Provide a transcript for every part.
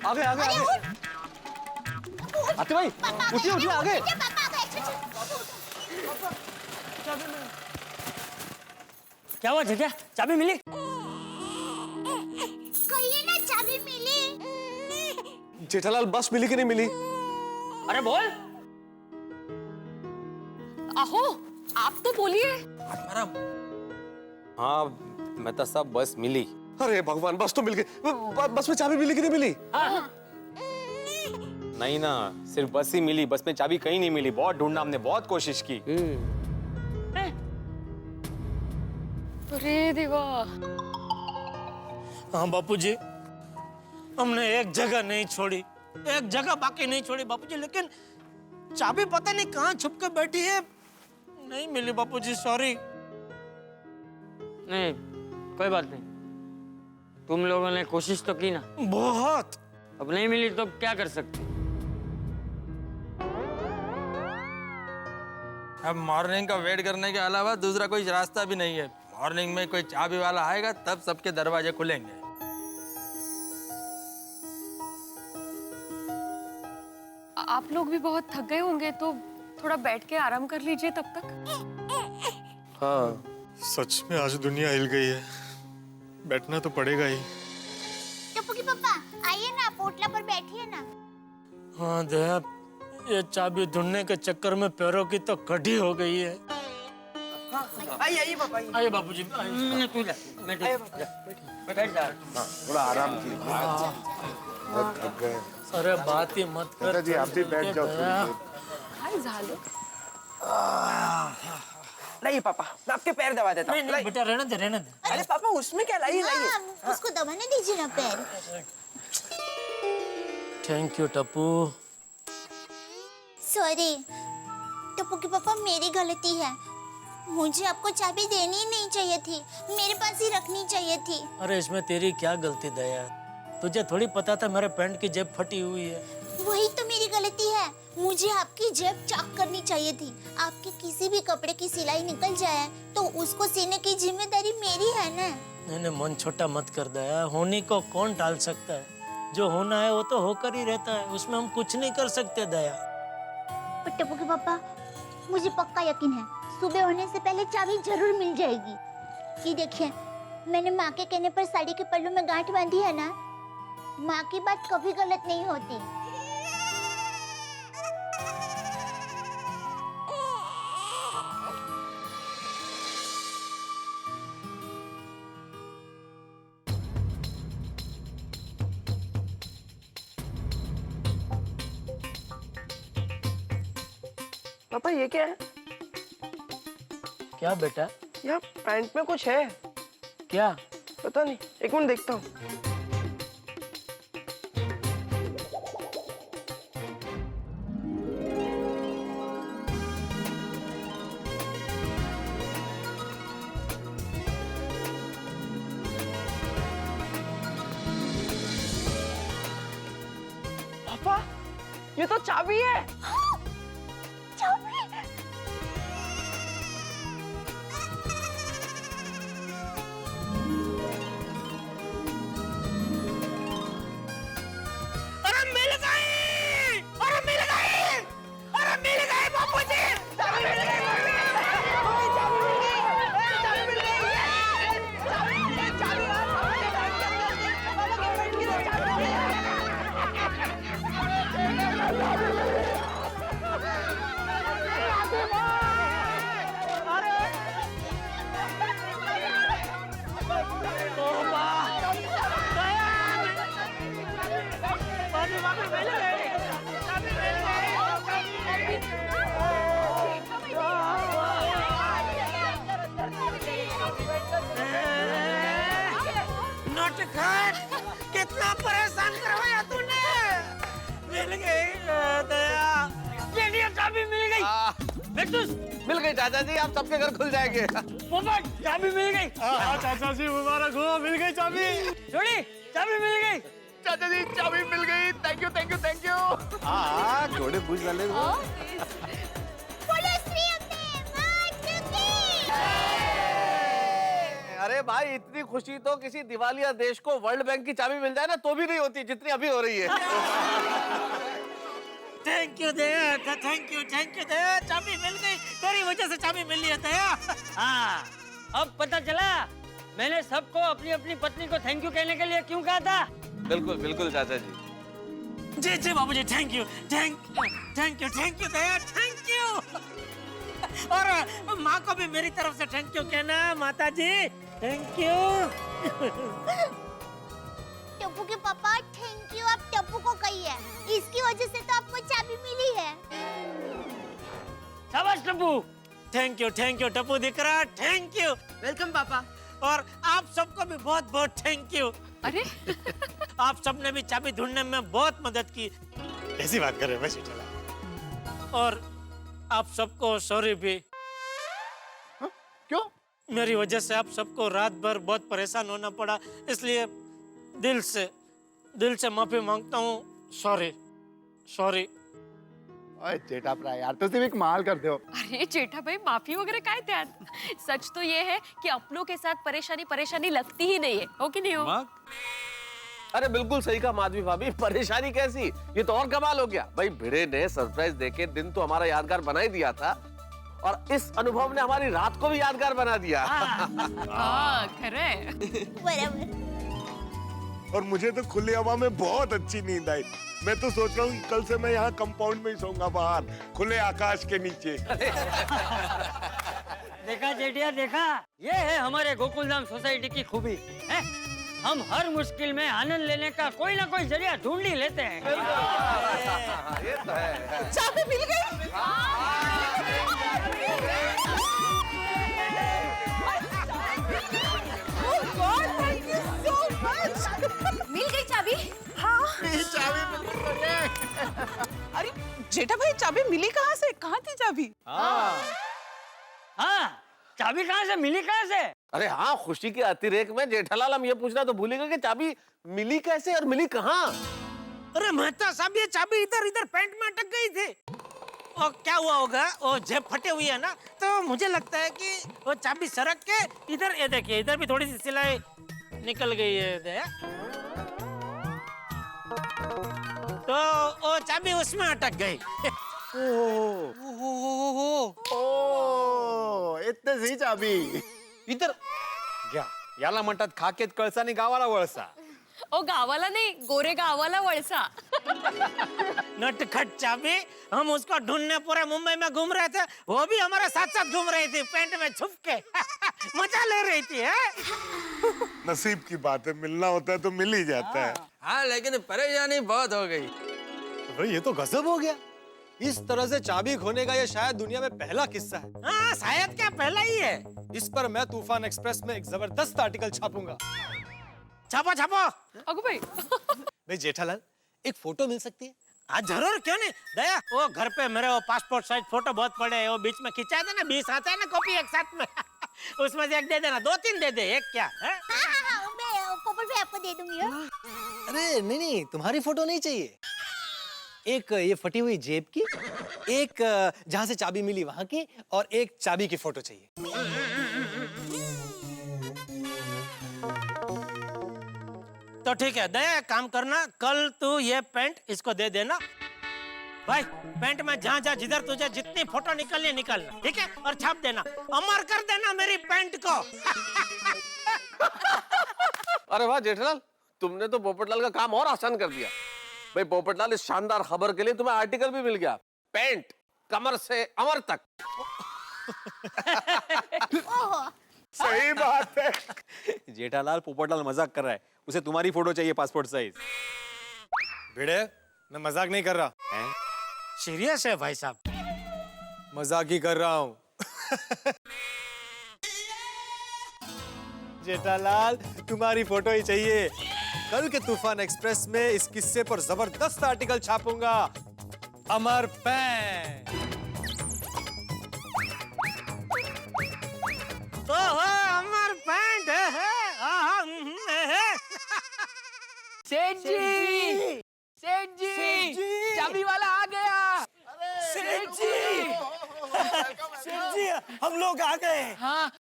आगे आगे आगे। आते भाई उठिए उठिए आगे। क्या हुआ जग्या, चाबी मिली? कहिए ना चाबी मिली। जेठालाल बस मिली कि नहीं मिली? अरे बोल। आहो, आप तो बोलिए। हाँ मैं तो सब बस मिली। अरे भगवान बस तो मिल गई। बस में चाबी मिली कि नहीं मिली? नहीं ना, सिर्फ बस ही मिली, बस में चाबी कहीं नहीं मिली। बहुत ढूंढना हमने, बहुत कोशिश की। अरे देवा। हाँ बापूजी, हमने एक जगह नहीं छोड़ी, एक जगह बाकी नहीं छोड़ी बापूजी, लेकिन चाबी पता नहीं कहाँ छुप के बैठी है, नहीं मिली बापूजी, सॉरी। नहीं कोई बात नहीं, तुम लोगों ने कोशिश तो की ना। बहुत। अब नहीं मिली तो क्या कर सकते? अब मॉर्निंग का वेट करने के अलावा दूसरा कोई रास्ता भी नहीं है। मॉर्निंग में कोई चाबी वाला आएगा तब सबके दरवाजे खुलेंगे। आप लोग भी बहुत थक गए होंगे तो थोड़ा बैठ के आराम कर लीजिए तब तक। हाँ सच में आज दुनिया हिल गई है, बैठना तो पड़ेगा ही। टप्पू के पापा आइए ना, पोटला पर बैठिए ना। हाँ दया, ये चाबी ढूंढने के चक्कर में पैरों की तो कड़ी हो गई है। आइए पापा, आइए बापूजी, तू जा, बैठ जा। थोड़ा आराम कीजिए, बहुत थक गए। अरे बात ही मत कर जी आप भी बैठ जाओ थोड़ी देर। काय झालं? लाइए पापा, मैं आपके पैर दबा देता हूँ। नहीं बेटा, रहने दे रहने दे। अरे पापा उसमें क्या, लाइए लाइए। हाँ, उसको दबाने दीजिए ना पैर। Thank you Tappu. Sorry Tappu के पापा, मेरी गलती है। मुझे आपको चाबी देनी ही नहीं चाहिए थी, मेरे पास ही रखनी चाहिए थी। अरे इसमें तेरी क्या गलती दया, तुझे थोड़ी पता था मेरे पैंट की जेब फटी हुई है। वही तो मेरी गलती है, मुझे आपकी जेब चेक करनी चाहिए थी। आपके किसी भी कपड़े की सिलाई निकल जाए तो उसको सीने की जिम्मेदारी मेरी है ना। नहीं मन छोटा मत कर दया, होने को कौन टाल सकता है, जो होना है वो तो होकर ही रहता है, उसमें हम कुछ नहीं कर सकते दया। पर टप्पू के पापा, मुझे पक्का यकीन है सुबह होने से पहले चाबी जरूर मिल जाएगी। ये देखिए, मैंने माँ के कहने पर साड़ी के पल्लू में गांठ बांधी है ना, माँ की बात कभी गलत नहीं होती। पापा ये क्या है? क्या बेटा? यार पैंट में कुछ है। क्या? पता नहीं, एक मिनट देखता हूँ। पापा ये तो चाबी है। चाबी? अरे मिल गई, अरे मिल गई, अरे मिल गई बापूजी, चाबी मिल गई, चाबी मिल गई, चाबी मिल गई, कितना परेशान करवाया तूने। मिल गई दया, ये चाबी मिल गई। बेटूस मिल गई चाचा जी, आप सबके घर खुल जाएंगे। पोपट चाबी मिल गई। चाचा जी मुबारक हो, मिल गई चाबी। छोड़ी चाबी मिल गई। चाचा जी चाबी मिल गई, thank you thank you thank you. हाँ घोड़े पूछ डाले। पुलिस भी हमने मार चुकी। अरे भाई इतनी खुशी तो किसी दिवालिया देश को वर्ल्ड बैंक की चाबी मिल जाए ना तो भी नहीं होती जितनी अभी हो रही है। Thank you Daya, thank you Daya, चाबी मिल गई, तेरी वजह से चाबी मिली है दया। हाँ, अब पता चला मैंने सबको अपनी अपनी पत्नी को थैंक यू कहने के लिए क्यों कहा था। बिल्कुल बिल्कुल चाचा जी। जी जी बाबूजी, thank you Daya, thank you. और माँ को भी मेरी तरफ से थैंक यू कहना माता जी, थैंक यू। टप्पू के पापा थैंक यू आप टप्पू को कहिए, इसकी वजह से तो आपको चाबी मिली है। शाबाश टप्पू। थैंक यू टप्पू दिकरा, थैंक यू। वेलकम पापा। और आप सबको भी बहुत बहुत थैंक यू। अरे आप सबने भी चाबी ढूंढने में बहुत मदद की। ऐसी बात कर रहे हैं जेठालाल। और आप सबको सॉरी भी। क्यों? मेरी वजह से आप सबको रात भर बहुत परेशान होना पड़ा, इसलिए दिल से माफी मांगता हूँ। सॉरी। ओए जेठा भरा यार तो सिर्फ एक माल कर दो। अरे जेठा भाई माफी वगैरह काय त्यात। सच तो ये है कि अपनों के साथ परेशानी लगती ही नहीं है, हो कि नहीं हो? अरे बिल्कुल सही कहा माधवी भाभी, परेशानी कैसी, ये तो और कमाल हो गया भाई। भिड़े ने सरप्राइज देके दिन तो हमारा यादगार बना ही दिया था और इस अनुभव ने हमारी रात को भी यादगार बना दिया। खरे। बराबर। और मुझे तो खुली हवा में बहुत अच्छी नींद आई। मैं तो सोच रहा हूँ कि कल से मैं यहाँ कंपाउंड में ही सोऊंगा, बाहर खुले आकाश के नीचे। देखा जेठिया, देखा, ये है हमारे गोकुलधाम सोसाइटी की खूबी है। हम हर मुश्किल में आनंद लेने का कोई ना कोई जरिया ढूंढ ही लेते हैं। ये तो है। चाबी मिल गई। Oh God, thank you so much. मिल गई चाबी? हाँ। अरे जेठा भाई चाबी मिली कहाँ से? कहाँ थी चाबी? हाँ, चाबी कहाँ से मिली, कहाँ से? अरे हाँ, खुशी के अतिरेक में जेठालाल हम ये पूछना तो भूल गए कि चाबी मिली कैसे और मिली कहाँ। अरे मेहता साहब, ये चाबी इधर पैंट में अटक गई थी। और क्या हुआ होगा, वो जेब फटे हुई है ना, तो मुझे लगता है कि वो चाबी सरक के इधर, ये देखिए इधर भी थोड़ी सी सिलाई निकल गई है। तो वो चाबी उसमें अटक गई। ओ इतने सी चाबी इतर घ्या, याला म्हणतात खाकेत कळसा आणि गावाला वळसा। ओ गावाला नहीं, गोरे गावाला वळसा। नटखट चाबी, हम उसको ढूंढने पूरे मुंबई में घूम रहे थे, वो भी हमारे साथ साथ घूम रही थी पैंट में छुप के। मजा ले रही थी। नसीब की बात है, मिलना होता है तो मिल ही जाता है। हाँ, लेकिन परेशानी बहुत हो गई। भाई ये तो गजब हो गया। इस तरह से चाबी खोने का ये शायद दुनिया में पहला किस्सा है। हाँ, शायद क्या पहला ही है। इस पर मैं तूफान एक्सप्रेस में एक जबरदस्त आर्टिकल छापूंगा। छापो। अगो भाई। भाई जेठालाल, एक फोटो मिल सकती है? हाँ जरूर, क्यों नहीं दया। वो घर पे मेरे वो पासपोर्ट साइज फोटो बहुत पड़े हैं, वो बीच में खिंचा देना, 20 आते हैं ना कॉपी एक साथ में। उसमें से एक दे देना, 2-3 दे दे, एक क्या है? हाँ, मैं पोपट भाई आपको दे दूंगी। अरे नहीं, तुम्हारी फोटो नहीं चाहिए। एक ये फटी हुई जेब की, एक जहां से चाबी मिली वहां की, और एक चाबी की फोटो चाहिए। तो ठीक है दया, एक काम करना, कल तू ये पैंट इसको दे देना भाई। पैंट में जहाँ जिधर तुझे जितनी फोटो निकलनी निकलना, ठीक है? और छाप देना, अमर कर देना मेरी पैंट को। अरे वाह जेठालाल, तुमने तो पोपटलाल का काम और आसान कर दिया। भाई पोपटलाल, इस शानदार खबर के लिए तुम्हें आर्टिकल भी मिल गया। पैंट कमर से अमर तक। सही बात है। जेठालाल, पोपटलाल मजाक कर रहा है, उसे तुम्हारी फोटो चाहिए पासपोर्ट साइज। भिड़े, मैं मजाक नहीं कर रहा है। सीरियस है भाई साहब? मजाक ही कर रहा हूँ। जेठालाल, तुम्हारी फोटो ही चाहिए। कल के तूफान एक्सप्रेस में इस किस्से पर जबरदस्त आर्टिकल छापूंगा। अमर पैंट। अमर पैंट है। सेठ जी, चाबी वाला आ गया। सेठ जी, हम लोग आ गए। हाँ,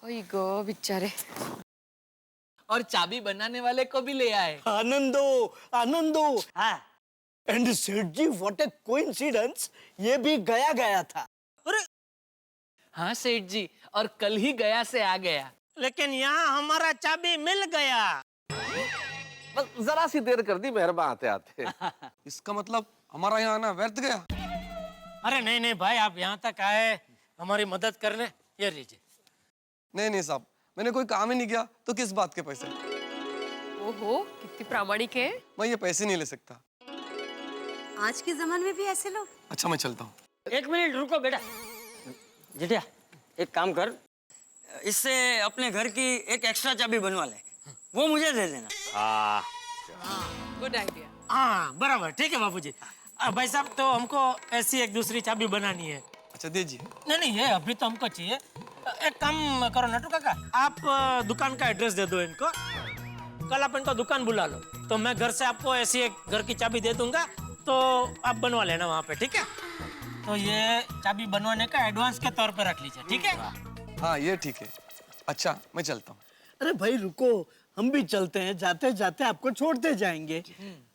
ओए गो बेचारे। और चाबी बनाने वाले को भी ले आए। आनंदो, आनंदो। हाँ। एंड सेठ जी, व्हाट ए कोइंसिडेंस, ये भी गया गया था। अरे हाँ सेठ जी, और कल ही गया से आ गया। लेकिन यहाँ हमारा चाबी मिल गया। बस जरा सी देर कर दी मेहरबान आते आते। इसका मतलब हमारा यहाँ आना व्यर्थ गया। अरे नहीं नहीं भाई, आप यहाँ तक आए हमारी मदद करने, ये लीजिए। नहीं साहब, मैंने कोई काम ही नहीं किया तो किस बात के पैसे? ओहो, कितनी प्रामाणिक है। मैं ये पैसे नहीं ले सकता। आज के जमाने में भी ऐसे लोग। अच्छा मैं चलता हूँ। एक मिनट रुको बेटा। जेठिया, एक काम कर, इससे अपने घर की एक एक्स्ट्रा चाबी बनवा ले, वो मुझे दे देना। Good idea. हाँ बराबर, ठीक है बापूजी। भाई साहब, तो हमको ऐसी एक दूसरी चाबी बनानी है। अच्छा दीजिए। नहीं ये अभी तो हमको चाहिए। एक काम करो नटू काका, आप दुकान का एड्रेस दे दो इनको, कल आप इनको दुकान बुला लो, तो मैं घर से आपको ऐसी एक घर की चाबी दे दूंगा, तो आप बनवा लेना वहाँ पे, ठीक है? तो ये चाबी बनवाने का एडवांस के तौर पे रख लीजिए, ठीक है? हाँ ये ठीक है। अच्छा मैं चलता हूँ। अरे भाई रुको, हम भी चलते हैं, जाते जाते आपको छोड़ते जाएंगे।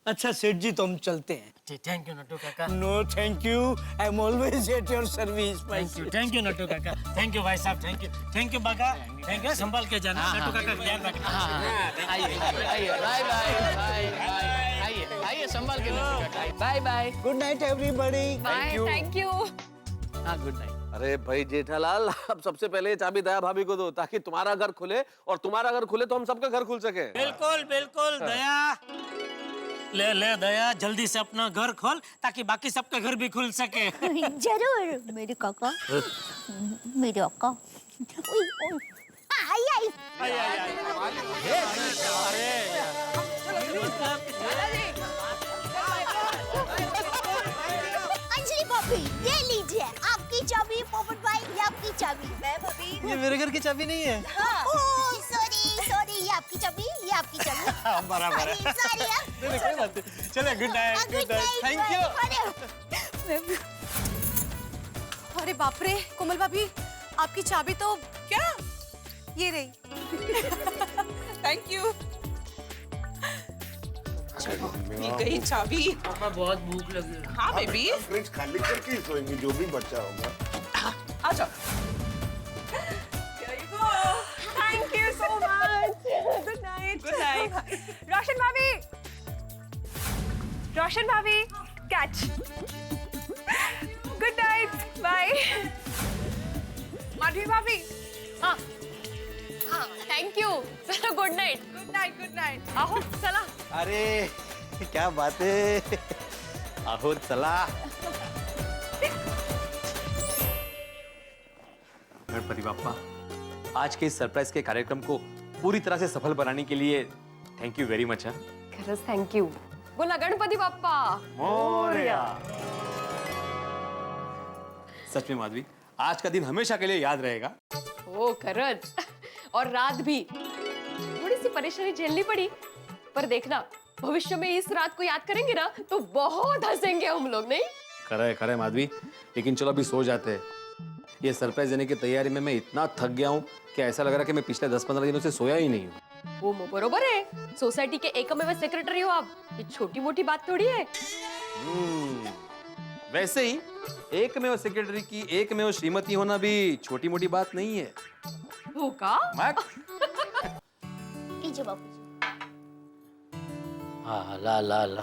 अच्छा सेठ जी, तो हम चलते हैं। थैंक यू नटू काका। No thank you, I am always at your service. Thank you Natu काका। थैंक यू भाई साहब, thank you Baka, thank you. संभाल के जाना नटू काका, ध्यान रखना। आइए, बाय बाय, आइए संभाल के। Bye bye. Good night everybody. Bye, thank you. हाँ गुड नाइट। अरे भाई जेठालाल, अब सबसे पहले ये चाबी दया भाभी को दो, ताकि तुम्हारा घर खुले, और तुम्हारा घर खुले तो हम सबका घर खुल सके। बिल्कुल बिल्कुल दया, ले दया, जल्दी से अपना घर खोल, ताकि बाकी सबका घर भी खुल सके। जरूर मेरे काका, मेरे अक्का। उई, उई। आई अंजलि भाभी, ये लीजिए आपकी चाबी। पोपट भाई, ये आपकी चाबी। मैं भाभी, ये मेरे घर की चाबी नहीं है। ओह सॉरी, ये आपकी चाबी, ये आपकी चाबी। बराबर है। सॉरी कोई बात नहीं। चले, good night, good night, thank you. अरे बाप रे, कोमल भाभी, आपकी चाबी तो क्या? ये रही। Thank you. मिल गई चाबी। बहुत भूख लगी। हाँ बेबी, फ्रिज खाली करके ही सोएंगे, जो भी बचा होगा। आ जाओ। Thank you so much. Good night. Good night. Roshan भाभी, रोशन भाभी, catch. Good night, bye. Madhavi भाभी, हाँ हाँ, थैंक यू। चलो good night. Good night, good night. आहो चला। अरे क्या बात है, आहो चला। गणपति बाप्पा, आज के इस सरप्राइज के कार्यक्रम को पूरी तरह से सफल बनाने के लिए थैंक यू वेरी मच। खरंच थैंक यू। बोला गणपति बाप्पा मोरया। सच में माधवी, आज का दिन हमेशा के लिए याद रहेगा। ओ खरंच, और रात भी थोड़ी सी परेशानी झेलनी पड़ी, पर देखना भविष्य में इस रात को याद करेंगे ना, तो बहुत हंसेंगे हम लोग, नहीं? करे माधवी, लेकिन चलो अभी सो जाते हैं। ये सरप्राइज देने की तैयारी में मैं इतना थक गया हूँ कि ऐसा लग रहा है कि मैं पिछले 10-15 दिनों से सोया ही नहीं हूँ। वो बरोबर है, सोसाइटी के एकमेव सेक्रेटरी हो आप, ये छोटी मोटी बात थोड़ी है। वैसे ही एकमेव सेक्रेटरी की एकमेव श्रीमती होना भी छोटी मोटी बात नहीं है। वो का? लीजिए बापूजी। हाँ, ला ला ला।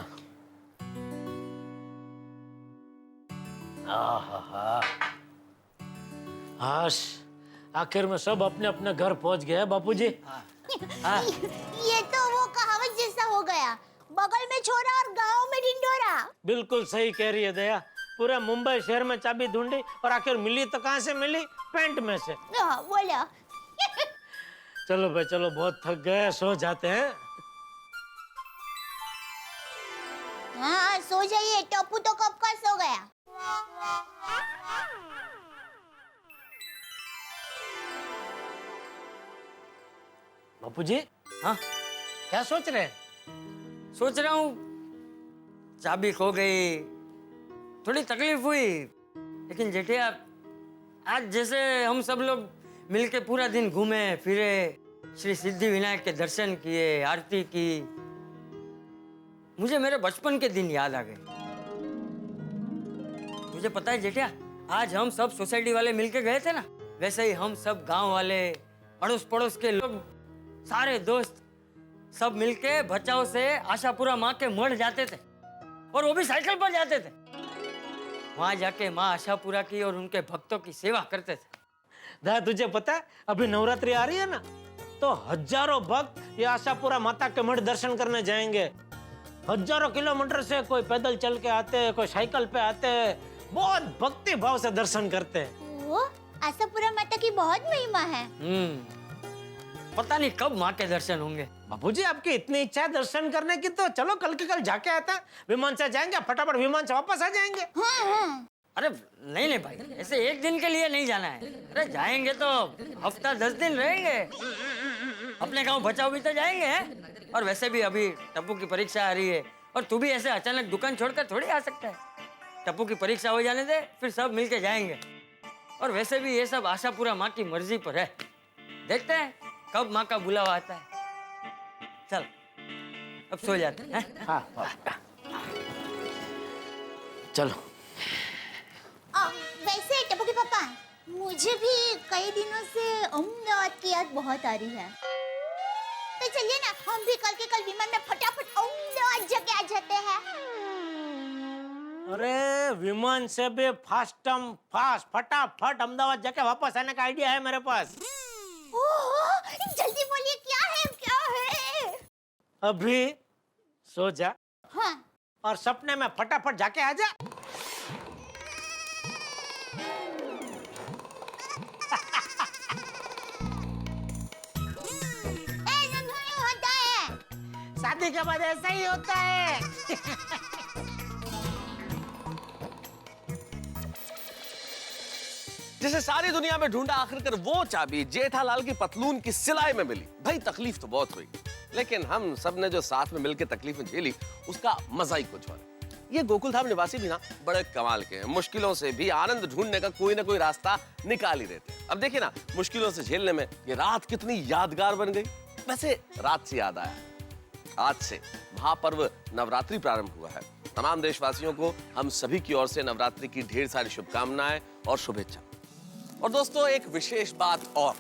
हाश, आखिर में सब अपने अपने घर पहुंच गए बापूजी। ये तो वो कहावत जैसा हो गया, बगल में छोरा और गांव में ढिंढोरा। बिल्कुल सही कह रही है दया। पूरा मुंबई शहर में चाबी ढूंढी और आखिर मिली तो कहाँ से मिली? पैंट में से। बोला। चलो भाई चलो, बहुत थक गए, सो जाते हैं। हाँ सो जाइए, टप्पू तो कब का सो गया। बापूजी, हाँ क्या सोच रहे हैं? सोच रहा हूँ, चाबी खो गई, थोड़ी तकलीफ हुई, लेकिन जेठिया आज जैसे हम सब लोग मिलके पूरा दिन घूमे फिरे, श्री सिद्धि विनायक के दर्शन किए, आरती की। मुझे मेरे बचपन के दिन याद आ गए। मुझे पता है जेठिया, आज हम सब सोसाइटी वाले मिलके गए थे ना, वैसे ही हम सब गांव वाले, अड़ोस पड़ोस के लोग, सारे दोस्त सब मिलके भचाऊ से आशापुरा माँ के मठ जाते थे, और वो भी साइकिल पर जाते थे। वहां जाके माँ आशापुरा की और उनके भक्तों की सेवा करते थे। दा तुझे पता है अभी नवरात्रि आ रही है ना, तो हजारों भक्त ये आशापुरा माता के मठ दर्शन करने जाएंगे। हजारों किलोमीटर से कोई पैदल चल के आते हैं, कोई साइकिल पे आते हैं, बहुत भक्ति भाव से दर्शन करते हैं। वो आशापुरा माता की बहुत महिमा है। पता नहीं कब माँ के दर्शन होंगे। बाबूजी आपकी इतनी इच्छा है दर्शन करने की, तो चलो कल के कल जाके आता। विमान से जाएंगे, फटाफट विमान से वापस आ जाएंगे। हाँ। अरे नहीं भाई, ऐसे एक दिन के लिए नहीं जाना है। अरे जाएंगे तो हफ्ता 10 दिन रहेंगे। अपने गांव बचाओ भी तो जाएंगे हैं? और वैसे भी अभी टप्पू की परीक्षा आ रही है, और तू भी ऐसे अचानक दुकान छोड़कर थोड़ी आ सकता है। टप्पू की परीक्षा हो जाने दे, फिर सब मिलके जाएंगे। और वैसे भी ये सब आशापुरा माँ की मर्जी पर है। देखते हैं कब माँ का बुलावा आता है। चल अब सो जाते हैं। हाँ। चलो। वैसे टप्पू के पापा, मुझे भी कई दिनों से अहमदाबाद की याद बहुत आ रही है। तो चलिए ना, हम भी कल के कल विमान में फटाफट अहमदाबाद जाके आ जाते हैं। अरे विमान से भी फास्ट फटाफट अहमदाबाद जाके वापस आने का आइडिया है मेरे पास। ओह, जल्दी बोलिए, क्या है? अभी सो जा। हाँ। और सपने में फटाफट जाके आ जा। ऐसा नहीं होता है। शादी के बाद ऐसा ही होता है। जिसे सारी दुनिया में ढूंढा, आखिरकार वो चाबी जेठालाल की पतलून की सिलाई में मिली। भाई तकलीफ तो बहुत हुई, लेकिन हम सब ने जो साथ में मिलकर तकलीफें झेली, उसका मजा ही कुछ और है। ये गोकुलधाम निवासी भी ना बड़े कमाल के हैं। मुश्किलों से भी आनंद ढूंढने का कोई ना कोई रास्ता निकाल ही देते हैं। अब देखिए ना, मुश्किलों से झेलने में ये रात कितनी यादगार बन गई। वैसे रात से याद आया, आज से महापर्व नवरात्रि प्रारंभ हुआ है। तमाम देशवासियों को हम सभी की ओर से नवरात्रि की ढेर सारी शुभकामनाएं और शुभेच्छा। और दोस्तों, एक विशेष बात और।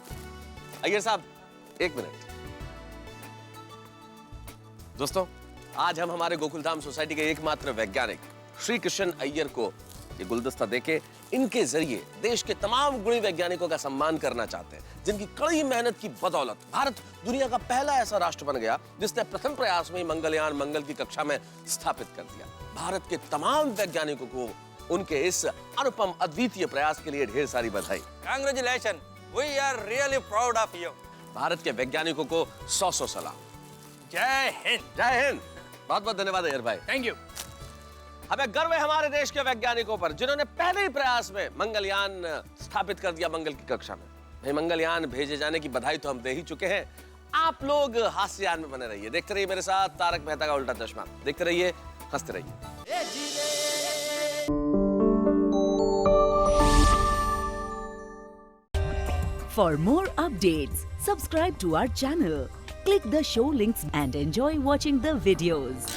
अय्यर साहब, एक मिनट। दोस्तों, आज हम हमारे गोकुलधाम सोसाइटी के एकमात्र वैज्ञानिक श्री कृष्ण अय्यर को ये गुलदस्ता देके इनके जरिए देश के तमाम गुणी वैज्ञानिकों का सम्मान करना चाहते हैं, जिनकी कड़ी मेहनत की बदौलत भारत दुनिया का पहला ऐसा राष्ट्र बन गया जिसने प्रथम प्रयास में मंगलयान मंगल की कक्षा में स्थापित कर दिया। भारत के तमाम वैज्ञानिकों को उनके इस अनुपम अद्वितीय प्रयास के लिए ढेर सारी बधाई। Congratulations, we are really proud of you. Bharat के वैज्ञानिकों को 100 सलाम। जय हिंद। जय हिंद। बहुत बहुत धन्यवाद अय्यर भाई। Thank you. हमें गर्व है हमारे देश के वैज्ञानिकों पर, जिन्होंने पहले ही प्रयास में मंगलयान स्थापित कर दिया मंगल की कक्षा में। भाई मंगलयान भेजे जाने की बधाई तो हम दे ही चुके हैं। आप लोग हास्ययान में बने रहिए, देखते रहिए मेरे साथ तारक मेहता का उल्टा चश्मा। देखते रहिए, हंसते रहिए। For more updates, subscribe to our channel, click the show links and enjoy watching the videos.